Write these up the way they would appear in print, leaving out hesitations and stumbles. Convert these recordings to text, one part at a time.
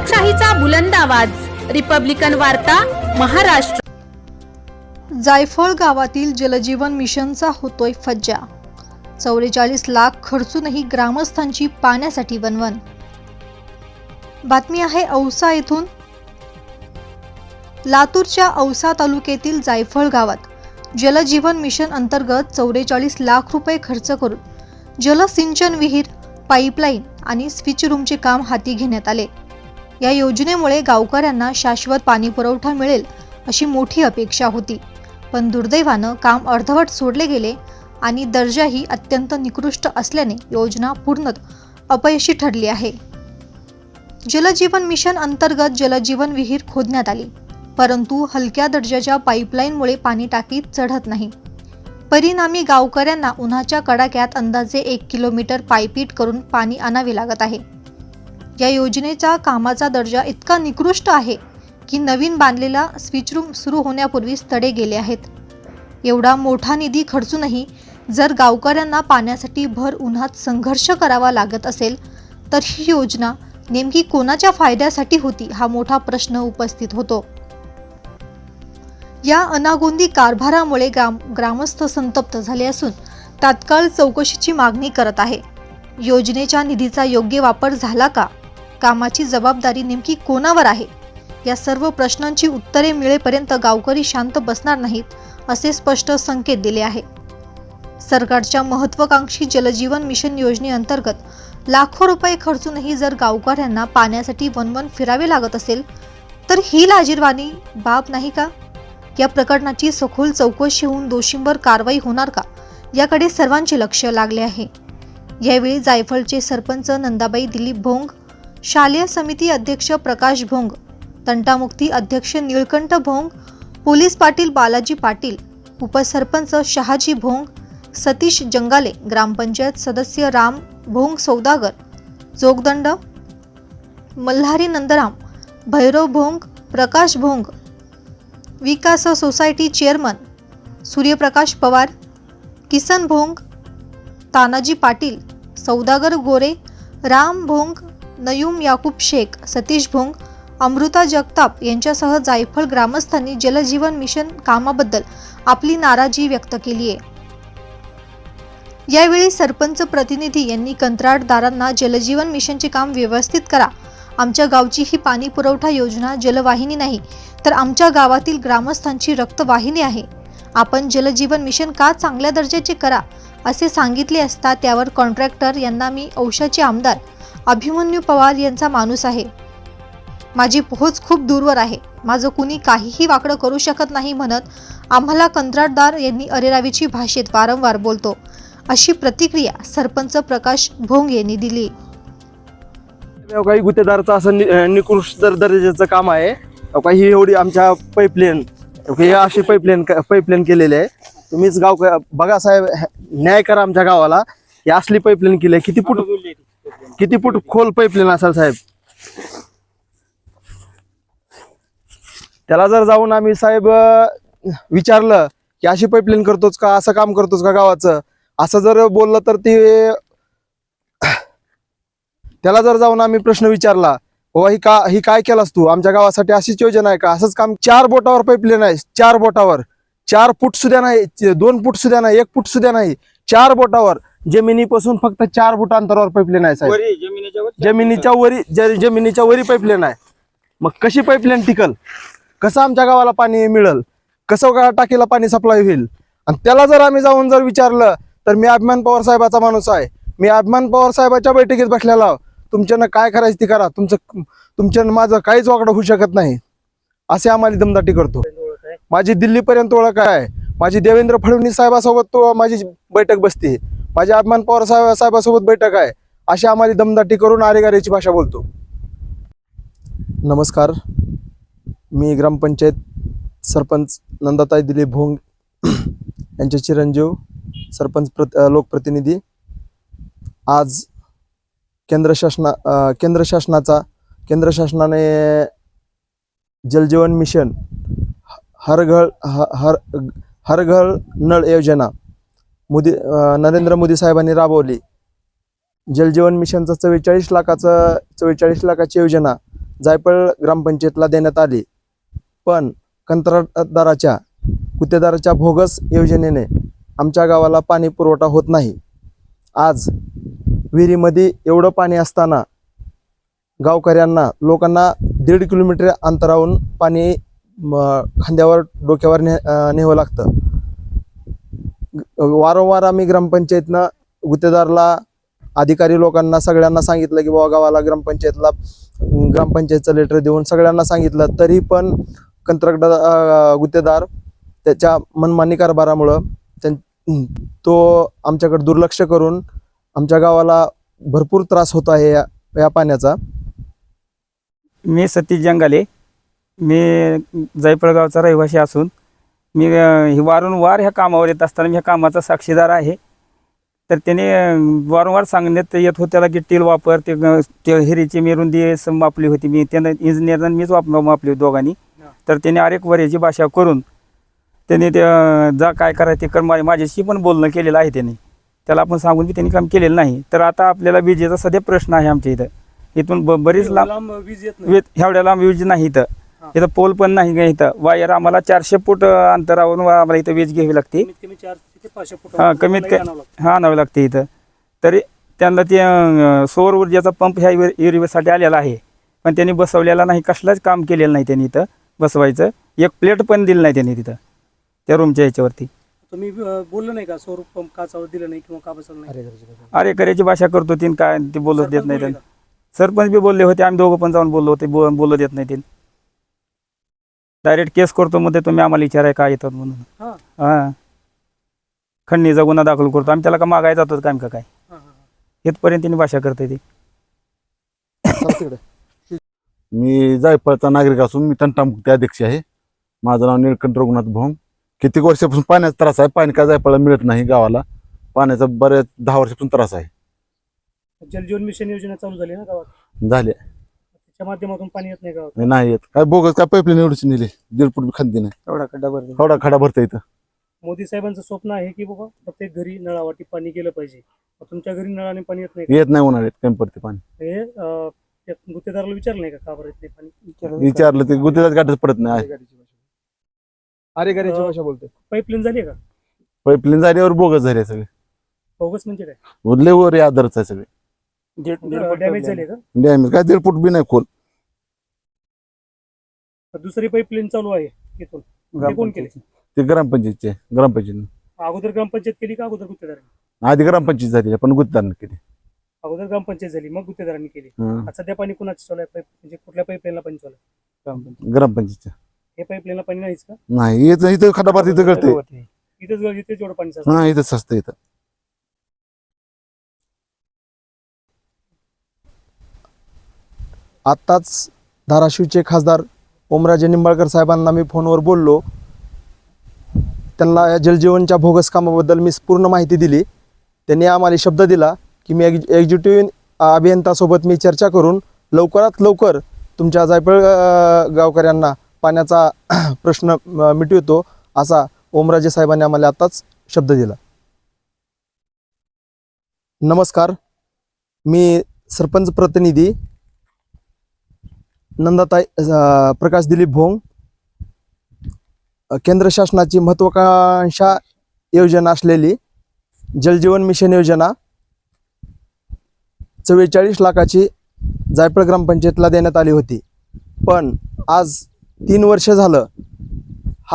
लोकशाहीचा बुलंद आवाज, रिपब्लिकन वार्ता, महाराष्ट्र। जायफळ गावातील जलजीवन मिशनचा होतोय फज्जा। 44 लाख खर्चूनही ग्रामस्थांची पाण्यासाठी वणवण। बातमी आहे औसा येथून। लातूरच्या औसा तालुक्यातील जायफळ गावात जलजीवन मिशन अंतर्गत 44 लाख रुपये खर्च करून जलसिंचन विहीर, पाईपलाईन आणि स्विच रूमचे काम हाती घेण्यात आले। या योजनेमुळे गावकऱ्यांना शाश्वत पाणी पुरवठा मिळेल अशी मोठी अपेक्षा होती, पण दुर्दैवानं काम अर्धवट सोडले गेले आणि दर्जाही अत्यंत निकृष्ट असल्याने योजना पूर्णतः अपयशी ठरली आहे। जलजीवन मिशन अंतर्गत जलजीवन विहीर खोदण्यात आली, परंतु हलक्या दर्जाच्या पाईपलाईनमुळे पाणी टाकीत चढत नाही। परिणामी गावकऱ्यांना उन्हाच्या कडाक्यात अंदाजे 1 किलोमीटर पायपीट करून पाणी आणावे लागत आहे। या योजनेचा कामाचा दर्जा इतका निकृष्ट आहे की नवीन बांधलेला स्विच रूम सुरू होण्यापूर्वीच तडे गेले आहेत। एवढा मोठा निधी खर्चूनही जर गावकऱ्यांना पाण्यासाठी भर उन्हात संघर्ष करावा लागत असेल तर ही योजना नेमकी कोणाच्या फायद्यासाठी होती हा मोठा प्रश्न उपस्थित होतो। या अनागोंदी कारभारामुळे ग्रामस्थ संतप्त झाले असून तात्काळ चौकशीची मागणी करत आहे। योजनेच्या निधीचा योग्य वापर झाला का? कामाची जबाबदारी नेमकी कोणावर आहे? या सर्व प्रश्नांची उत्तरे मिळेपर्यंत गावकरी शांत बसणार नाहीत असे स्पष्ट संकेत दिले आहे। सरकारच्या महत्त्वाकांक्षी जलजीवन मिशन योजनेअंतर्गत लाखो रुपये खर्चूनही जर गावकऱ्यांना पाण्यासाठी वणवण फिरावे लागत असेल तर ही लाजिरवाणी बाब नाही का? या प्रकरणाची सखोल चौकशी होऊन दोषींवर कारवाई होणार का याकडे सर्वांचे लक्ष लागले आहे। यावेळी जायफळचे सरपंच नंदाबाई दिलीप भोंग, शालेय समिती अध्यक्ष प्रकाश भोंग, तंटामुक्ती अध्यक्ष निळकंठ भोंग, पोलीस पाटील बालाजी पाटील, उपसरपंच शहाजी भोंग, सतीश जंगाले, ग्रामपंचायत सदस्य राम भोंग सौदागर, जोगदंड मल्हारी नंदराम, भैरव भोंग, प्रकाश भोंग, विकास सोसायटी चेअरमन सूर्यप्रकाश पवार, किसन भोंग, तानाजी पाटील, सौदागर गोरे, राम भोंग, नयूम याकूब शेख, सतीश भोंग, अमृता जगताप यांच्यासह जायफळ ग्रामस्थांनी जलजीवन मिशन कामाबद्दल आपली नाराजी व्यक्त केली आहे। यावेळी सरपंच प्रतिनिधी यांनी कंत्राटदारांना जलजीवन मिशनचे काम व्यवस्थित करा, आमच्या गावची ही पाणी पुरवठा योजना जलवाहिनी नाही तर आमच्या गावातील ग्रामस्थांची रक्तवाहिनी आहे, आपण जलजीवन मिशन का चांगल्या दर्जाचे करा असे सांगितले असता त्यावर कॉन्ट्रॅक्टर यांना मी औशाचे आमदार अभिमन्यू पवार यांचा माणूस आहे, माझी पोहोच खूप दूरवर आहे, माझं कुणी काहीही वाकडं करू शकत नाही म्हणत आम्हाला कंत्राटदार यांनी अरेरावीची भाषेत वारंवार बोलतो अशी प्रतिक्रिया सरपंच प्रकाश भोंग यांनी दिली। काही गुत्तेदाराचं असं निकृष्ट दर्जाचं काम आहे। काही एवढी आमच्या पाईपलाईन अशी पाईपलाईन केलेली आहे। तुम्हीच गाव बघा साहेब, न्याय करा आमच्या गावाला। ही असली पाईपलाईन केली आहे, किती फूट खोल पाईपलाईन असेल साहेब? त्याला जर जाऊन आम्ही साहेब विचारलं की अशी पाईपलाईन करतोच का, असं काम करतोच का गावाचं, असं जर बोललं तर त्याला जर जाऊन आम्ही प्रश्न विचारला, बाबा ही काय केलास तू, आमच्या गावासाठी अशीच योजना आहे का, असंच काम? 4 बोटावर पाईपलाईन आहे, 4 बोटावर, 4 फूट सुद्धा नाही, 2 फूट सुद्धा नाही, 1 फूट सुद्धा नाही, 4 बोटावर जमिनीपासून फक्त 4 फूट अंतरावर पाईपलाईन आहे साहेब। जमिनीच्या वरी पाईपलाईन आहे। मग कशी पाईपलाईन टिकल? कसं आमच्या गावाला पाणी मिळेल? कसं टाकीला पाणी सप्लाय होईल? आणि त्याला जर आम्ही जाऊन जर विचारलं तर मी अभिमान पवार साहेबाचा माणूस आहे, मी अभिमान पवार साहेबाच्या बैठकीत बसलेला, तुमच्यानं काय करायचं ती करा, तुमच्यानं माझं काहीच वाकडं होऊ शकत नाही असे आम्हाला दमदाटी करतो। माझी दिल्लीपर्यंत ओळख आहे, माझी देवेंद्र फडणवीस साहेबासोबत माझी बैठक बसते, माझ्या अभिमान पवार साहेबासोबत बैठक आहे, अशी आम्हाला दमदाटी करून आरेगारीची भाषा बोलतो। नमस्कार, मी ग्रामपंचायत सरपंच नंदाताई दिलीप भोंग यांचे चिरंजीव, सरपंच लोकप्रतिनिधी। आज केंद्र शासनाने जलजीवन मिशन हर घर नळ योजना नरेंद्र मोदी साहेबांनी राबवली। जलजीवन मिशनचं 44 लाखाची योजना जायफळ ग्रामपंचायतला देण्यात आली, पण कंत्राटदाराच्या गुत्तेदाराच्या बोगस योजनेने आमच्या गावाला पाणी पुरवठा होत नाही. आज विहिरीमध्ये एवढं पाणी असताना गावकऱ्यांना लोकांना 1.5 किलोमीटर अंतरावरून पाणी खांद्यावर डोक्यावर न्यावं लागतं. वारंवार आम्ही ग्रामपंचायतनं गुत्तेदारला, अधिकारी लोकांना सगळ्यांना सांगितलं की बाबा गावाला ग्रामपंचायतचं लेटर देऊन सगळ्यांना सांगितलं, तरी पण कंत्राटदार गुत्तेदार त्याच्या मनमानी कारभारामुळं तो आमच्याकडे दुर्लक्ष करून आमच्या गावाला भरपूर त्रास होत आहे या पाण्याचा. मी सतीश जंगाले, मी जायफळ गावचा रहिवासी असून मी वारंवार ह्या कामावर येत असताना मी ह्या कामाचा साक्षीदार आहे. तर त्याने वारंवार सांगण्यात येत होत्याला की टील वापर, ते हिरीची मी रुंदी मापली होती, मी त्यानं इंजिनियरनं मीच मापली दोघांनी. तर त्याने आरेक वऱ्याची भाषा करून त्याने ते जा काय करायचं ते कर, माझ्याशी पण बोलणं केलेलं आहे त्याने. त्याला आपण सांगून बी त्यांनी काम केलेलं नाही. तर आता आपल्याला विजेचा सध्या प्रश्न आहे आमच्या इथं. इथून बरीच लांब वीज येत नाही. एवढ्या लांब वीज नाही इथं. इथं पोल पण नाही का इथं. वायर आम्हाला 400 फूट अंतरावरून आम्हाला इथं वीज घ्यावी लागते. कमीत कमी 4 ते 500 फूट हां, कमीत आणावं लागते इथं. तरी त्यांना ते सौर ऊर्जेचा पंप ह्या विहिरीसाठी आलेला आहे, पण त्यांनी बसवलेला नाही. कसलाच काम केलेलं नाही त्यांनी इथं बसवायचं. एक प्लेट पण दिली नाही त्यांनी तिथं त्या रूमच्या ह्याच्यावरती. तुम्ही बोललो नाही का सौर पंप का चालू दिलं नाही किंवा का बसवलं नाही? अरे करायची भाषा करतो तीन, काय ते बोलत देत नाही त्यांनी. सरपंच बी बोलले होते, आम्ही दोघं पण जाऊन बोललो होते, बोलत देत नाही ते. डायरेक्ट केस करतो मध्ये तुम्ही आम्हाला विचाराय काय येतात म्हणून. हां, खंडणीचा गुन्हा दाखल करतो आम्ही. त्याला का मागायला जातो काय का काय इथपर्यंत त्यांनी भाषा करते ती. मी जायफळचा नागरिक असून मी तंटामुक्ती अध्यक्ष आहे. माझं नाव निळकंठ रघुनाथ भोंग. कित्येक वर्षापासून पाण्याचा त्रास आहे. पाणी का जायफळला मिळत नाही गावाला. पाण्याचा बरेच 10 वर्षापासून त्रास आहे. जलजीवन मिशन योजना चालू झाली ना गावात, झाले त्याच्या माध्यमातून पाणी येत नाही गावात. नाही येत. काय बोगस काय पाईपलाईन एवढीच नेली, 1.5 फूट खांदी नाही. एवढा खड्डा भरतो. एवढा खडा भरता इथं. मोदी साहेबांचं स्वप्न आहे की बाबा प्रत्येक घरी नळावाटी पाणी गेलं पाहिजे. तुमच्या घरी नळाने पाणी येत नाही का? येत नाही उन्हाळ्यात कमी पडते पाणी. हे त्या गुत्तेदाराला विचारलं नाही का बरं येत नाही पाणी? विचारलं ते गुत्तेदार गाठच पडत नाही. अरे घरीची भाषा बोलते. पाईपलाईन झाली का? पाईपलाईन झाल्यावर बोगस झाले सगळे. बोगस म्हणजे काय? उरलेवर आदरच आहे सगळे. डॅमेज झाले का? डॅमेज काय 1.5 फूट बी नाही खोल. दुसरी पाईपलाईन चालू आहे इथून, ते कोण केले? ते ग्रामपंचायतचे, ग्रामपंचायत अगोदर ग्रामपंचायत केली का अगोदर गुत्तेदारांनी? आधी ग्रामपंचायत झाली पण गुत्तेदारांनी केली. अगोदर ग्रामपंचायत झाली मग गुत्तेदारांनी केली. हं. आता सध्या पाणी कुणाचं चालू आहे? म्हणजे कुठल्या पाईपलाईनला पाणी चालू आहे? ग्रामपंचायतच्या हे पाईपलाईनला पाणी नाहीच का? नाही येत. इथं खडा भरत इथं गळते. इथेच एवढं पाणी साचतं. हा इथंच असतं इथं. आत्ताच धाराशिवचे खासदार ओमराजे निंबाळकर साहेबांना मी फोनवर बोललो. त्यांना या जलजीवनच्या बोगस कामाबद्दल मी पूर्ण माहिती दिली. त्यांनी आम्हाला शब्द दिला की मी एक्झिक्युटिव्ह अभियंतासोबत मी चर्चा करून लवकरात लवकर तुमच्या जायफळ गावकऱ्यांना पाण्याचा प्रश्न मिटवतो, असा ओमराजे साहेबांनी आम्हाला आत्ताच शब्द दिला. नमस्कार, मी सरपंच प्रतिनिधी नंदाताई प्रकाश दिलीप भोंग. केंद्र शासनाची महत्त्वाकांक्षा योजना असलेली जलजीवन मिशन योजना 44 लाखाची जायफळ ग्रामपंचायतला देण्यात आली होती. पण आज 3 वर्ष झालं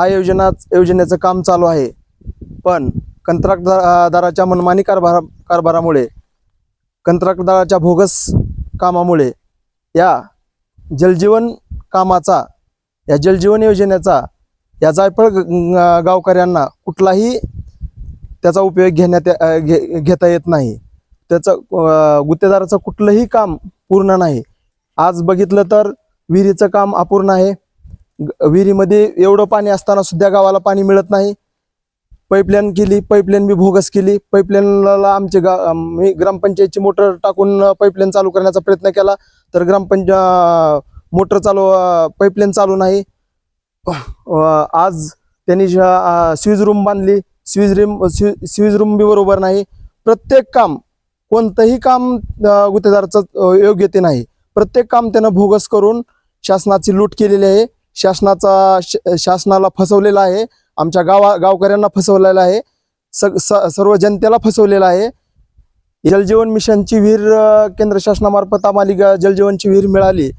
योजनेचं काम चालू आहे. पण कंत्राटदाराच्या मनमानी कारभारामुळे, कंत्राटदाराच्या बोगस कामामुळे या जलजीवन कामाचा, या जलजीवन योजनेचा या जायफळ गावकऱ्यांना कुठलाही त्याचा उपयोग घेता येत नाही. त्याचं गुत्तेदाराचं कुठलंही काम पूर्ण नाही. आज बघितलं तर विहिरीचं काम अपूर्ण आहे. विहिरीमध्ये एवढं पाणी असताना सुद्धा गावाला पाणी मिळत नाही. पाईपलाईन केली, पाईपलाईन बी बोगस केली. पाईपलाईनला मी ग्रामपंचायतची मोटर टाकून पाईपलाईन चालू करण्याचा प्रयत्न केला, तर पाईपलाईन चालू नाही. आज त्यांनी स्वीज रूम बांधली, स्वीज रूम बी बरोबर नाही. प्रत्येक काम, कोणतंही काम गुत्तेदाराचं योग्य ते नाही. प्रत्येक काम त्यानं भोगस करून शासनाची लूट केलेली आहे. शासनाला फसवलेला आहे. आमच्या गावकऱ्यांना फसवलेला आहे. सर्व जनतेला फसवलेला आहे. जलजीवन मिशनची विहीर केंद्र शासनामार्फत आम्हाला जलजीवनची विहीर मिळाली.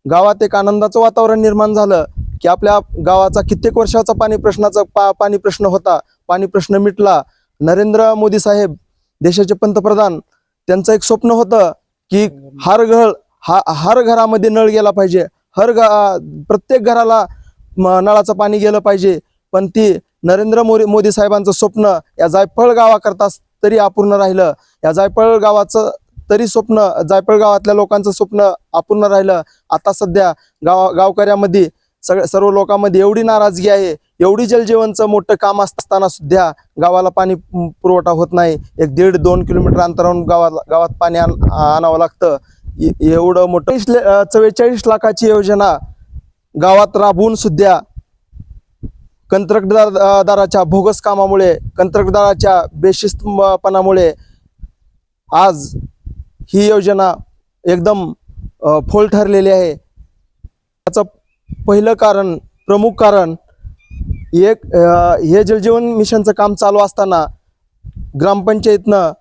गावात एक आनंदाचं वातावरण निर्माण झालं की आपल्या गावाचा कित्येक वर्षाचा पाणी प्रश्न होता. पाणी प्रश्न मिटला. नरेंद्र मोदी साहेब देशाचे पंतप्रधान, त्यांचं एक स्वप्न होतं की हर घरामध्ये नळ गेला पाहिजे, प्रत्येक घराला नळाचं पाणी गेलं पाहिजे. पण ती नरेंद्र मोदी साहेबांचं स्वप्न या जायफळ गावाकरता तरी अपूर्ण राहिलं. या जायफळ गावाचं तरी स्वप्न, जायफळ गावातल्या लोकांचं स्वप्न अपूर्ण राहिलं. आता सध्या गावकऱ्यामध्ये सर्व लोकांमध्ये एवढी नाराजगी आहे, एवढी जलजीवनचं मोठं काम असताना सुद्धा गावाला पाणी पुरवठा होत नाही. 1.5-2 किलोमीटर अंतरावरून गावात पाणी आणावं लागतं. एवढं मोठं 44 लाखाची योजना गावात राबवून सुद्धा कंत्राटदाराच्या भोगस कामामुळे, कंत्राटदाराच्या बेशिस्तपणामुळे आज ही योजना एकदम फोल ठरलेली आहे. त्याचं पहिलं कारण, प्रमुख कारण हे जलजीवन मिशनचं काम चालू असताना ग्रामपंचायतनं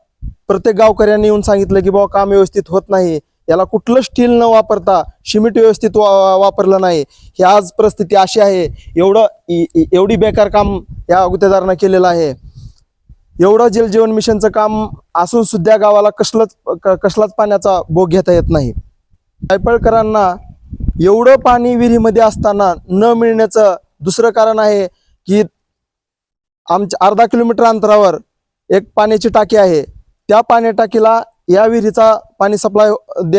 प्रत्येक गावकऱ्यांनी येऊन सांगितलं की बाबा काम व्यवस्थित होत नाही. याला कुठलं स्टील न वापरता सिमेंट व्यवस्थित वापरलं नाही. ही आज परिस्थिती अशी आहे. एवढी बेकार काम या गुत्तेदारानं केलेलं आहे. एवढं जलजीवन मिशनचं काम असून सुद्धा गावाला कसलाच पाण्याचा भोग घेता येत नाही. जायफळकरांना एवढं पाणी विहिरीमध्ये असताना न मिळण्याचं दुसरं कारण आहे की आमच्या 1/2 किलोमीटर अंतरावर एक पाण्याची टाकी आहे. त्या पाणी टाकीला या विहिरीचा पाणी सप्लाय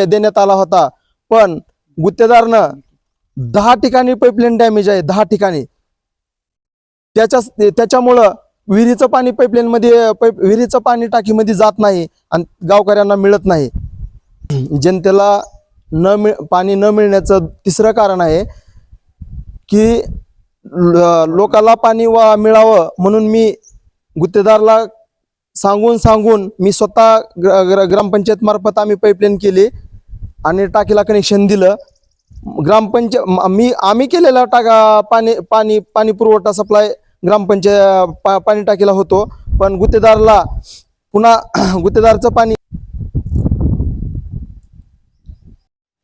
देण्यात आला होता. पण गुत्तेदारनं 10 ठिकाणी पाईपलाईन डॅमेज आहे, 10 ठिकाणी. त्याच्यामुळं विहिरीचं पाणी विहिरीचं पाणी टाकीमध्ये जात नाही आणि गावकऱ्यांना मिळत नाही. जनतेला पाणी न मिळण्याचं तिसरं कारण आहे की लोकाला पाणी मिळावं म्हणून मी गुत्तेदारला सांगून मी स्वतः ग्रामपंचायत मार्फत आम्ही पाईपलाईन केली आणि टाकीला कनेक्शन दिलं. आम्ही केलेला पाणी पुरवठा सप्लाय पाणी टाकीला होतो. पण गुत्तेदारचं पाणी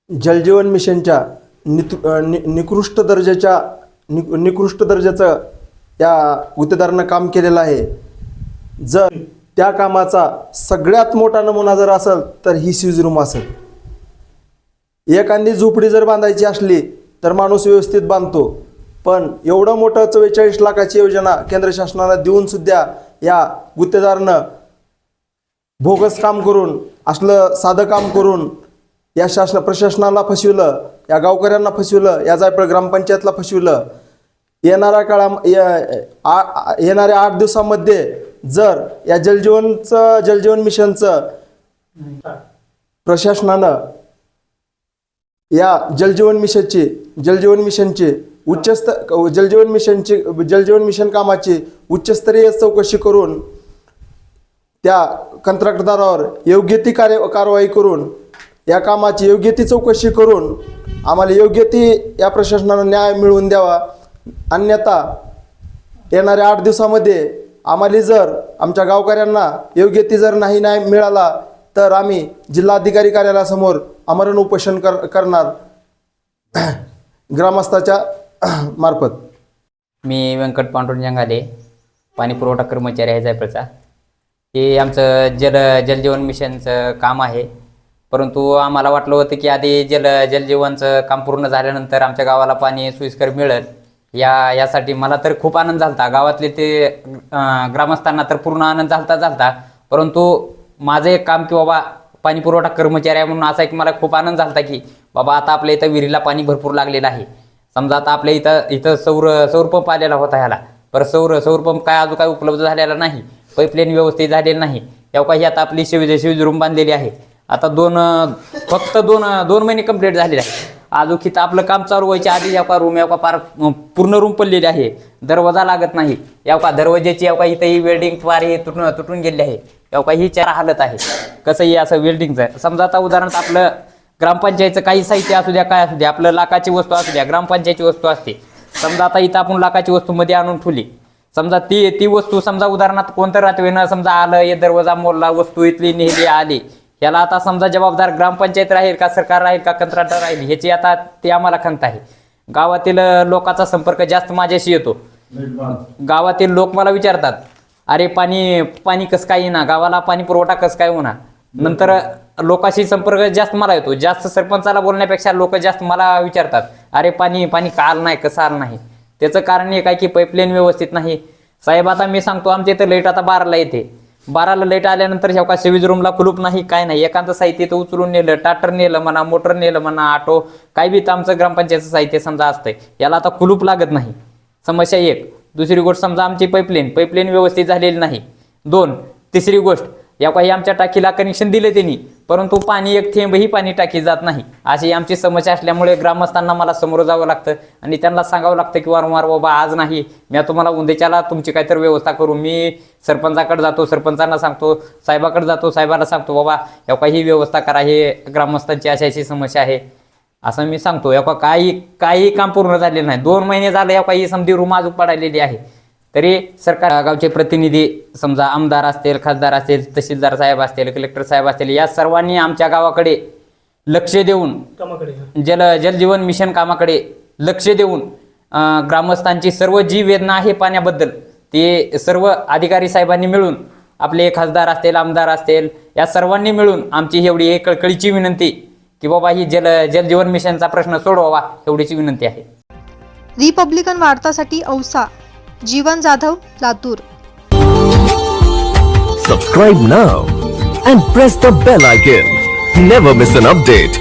जलजीवन मिशनच्या निकृष्ट दर्जाचं या गुत्तेदारानं काम केलेलं आहे. जर त्या कामाचा सगळ्यात मोठा नमुना जर असेल तर ही स्वीज रूम असेल. एखादी झोपडी जर बांधायची असली तर माणूस व्यवस्थित बांधतो. पण एवढं मोठं 44 लाखाची योजना केंद्र शासनाला देऊन सुद्धा या गुत्तेदारानं भोगस काम करून, असलं साधं काम करून या प्रशासनाला फसविलं, या गावकऱ्यांना फसविलं, या जायफळ ग्रामपंचायतला फसविलं. येणाऱ्या 8 दिवसामध्ये जर या जलजीवन मिशनचं प्रशासनानं या जलजीवन मिशन कामाची उच्चस्तरीय चौकशी करून त्या कंत्राटदारावर योग्य ती कारवाई करून, या कामाची योग्य ती चौकशी करून आम्हाला योग्य ती या प्रशासनानं न्याय मिळवून द्यावा. अन्यथा येणाऱ्या 8 दिवसामध्ये आम्हाला जर आमच्या गावकऱ्यांना योग्य ती जर नाही न्याय मिळाला तर आम्ही जिल्हाधिकारी कार्यालयासमोर आमरण उपोषण करणार ग्रामस्थाच्या मार्फत. मी व्यंकट पांडुरंग जंगाले, पाणी पुरवठा कर्मचारी आहे जायफळचा. हे आमचं जलजीवन मिशनचं काम आहे. परंतु आम्हाला वाटलं होतं की आधी जलजीवनचं काम पूर्ण झाल्यानंतर आमच्या गावाला पाणी सोयीस्कर मिळेल. यासाठी मला तर खूप आनंद झाला. गावातले ते ग्रामस्थांना तर पूर्ण आनंद झालता. परंतु माझं एक काम की बाबा पाणी पुरवठा कर्मचारी आहे म्हणून असा एक मला खूप आनंद झाला की बाबा आता आपल्या इथं विहिरीला पाणी भरपूर लागलेलं आहे. समजा आता आपल्या इथं सौर पंप आलेला होता ह्याला, पर सौर पंप काय अजून काय उपलब्ध झालेला नाही, पाईपलाईन व्यवस्थित झालेली नाही. तेव्हा ही आता आपली शिवज रूम बांधलेली आहे. आता फक्त दोन महिने कंप्लीट झालेले आहे. अजून तिथं आपलं काम चालू व्हायच्या आधी रूम पार पूर्ण रूम पडलेली आहे. दरवाजा लागत नाही. दरवाजाची इथं ही वेल्डिंग फार हे तुटून गेली आहे. ही चार हालत आहे. कसं हे असं वेल्डिंगचं समजा आता उदाहरणार्थ आपलं ग्रामपंचायतचं काही साहित्य असू द्या, काय असू द्या, आपलं लाखाची वस्तू असू द्या, ग्रामपंचायतची वस्तू असते. समजा आता इथं आपण लाखाची वस्तू मध्ये आणून ठेवली, समजा ती वस्तू समजा उदाहरणार्थ कोणतं रातवेनं समजा आलं, हे दरवाजा मोडला, वस्तू इथली नेली आली, याला आता समजा जबाबदार ग्रामपंचायत राहील का, सरकार राहील का, कंत्राटदार राहील, ह्याची आता ते आम्हाला खंत आहे. गावातील लोकांचा संपर्क जास्त माझ्याशी येतो. गावातील लोक मला विचारतात, अरे पाणी कसं काय येणार, गावाला पाणी पुरवठा कसं काय होणार. नंतर लोकांशी संपर्क जास्त मला येतो. जास्त सरपंचाला बोलण्यापेक्षा लोक जास्त मला विचारतात, अरे पाणी का आलं नाही, कसं आलं नाही. त्याचं कारण एक आहे की पाईपलाईन व्यवस्थित नाही. साहेब आता मी सांगतो, आमच्या इथं लाईट आता 12ला येते. 12ला लाईट आल्यानंतर ह्या सिव्हिज रूमला कुलूप नाही, काय नाही. एखादं साहित्य तर उचलून नेलं, ट्रॅक्टर नेलं म्हणा, मोटर नेलं म्हणा, ऑटो काय बी तर आमचं ग्रामपंचायतचं साहित्य समजा असतंय, याला आता कुलूप लागत नाही. समस्या एक. दुसरी गोष्ट समजा आमची पाईपलाईन व्यवस्थित झालेली नाही. 2. तिसरी गोष्ट, या काही आमच्या टाकीला कनेक्शन दिले त्यांनी, परंतु पाणी एक थेंबही पाणी टाकी जात नाही. अशी आमची समस्या असल्यामुळे ग्रामस्थांना मला समोर जावं लागतं आणि त्यांना सांगावं लागतं की वारंवार बाबा आज नाही, मी तुम्हाला उद्याच्याला तुमची काहीतरी व्यवस्था करू. मी सरपंचाकडे जातो, सरपंचांना सांगतो, साहेबाकडे जातो, साहेबाला सांगतो बाबा या काही व्यवस्था करा, हे ग्रामस्थांची अशी समस्या आहे असं मी सांगतो. या काही काम पूर्ण झालेलं नाही. 2 महिने झाले या काही समधी रूम अजून पडालेली आहे. तरी सरकार, गावचे प्रतिनिधी समजा आमदार असतील, खासदार असतील, तहसीलदार साहेब असतील, कलेक्टर साहेब असतील, या सर्वांनी आमच्या गावाकडे लक्ष देऊन जलजीवन मिशन कामाकडे लक्ष देऊन ग्रामस्थांची सर्व जी वेदना आहे पाण्याबद्दल ते सर्व अधिकारी साहेबांनी मिळून, आपले खासदार असतील, आमदार असतील, या सर्वांनी मिळून आमची एवढी एक कळकळीची विनंती की बाबा ही जलजीवन मिशनचा प्रश्न सोडवावा, एवढीची विनंती आहे. रिपब्लिकन वार्तासाठी Ausa Jeevan Jadhav, Latur. Subscribe now and press the bell icon. Never miss an update.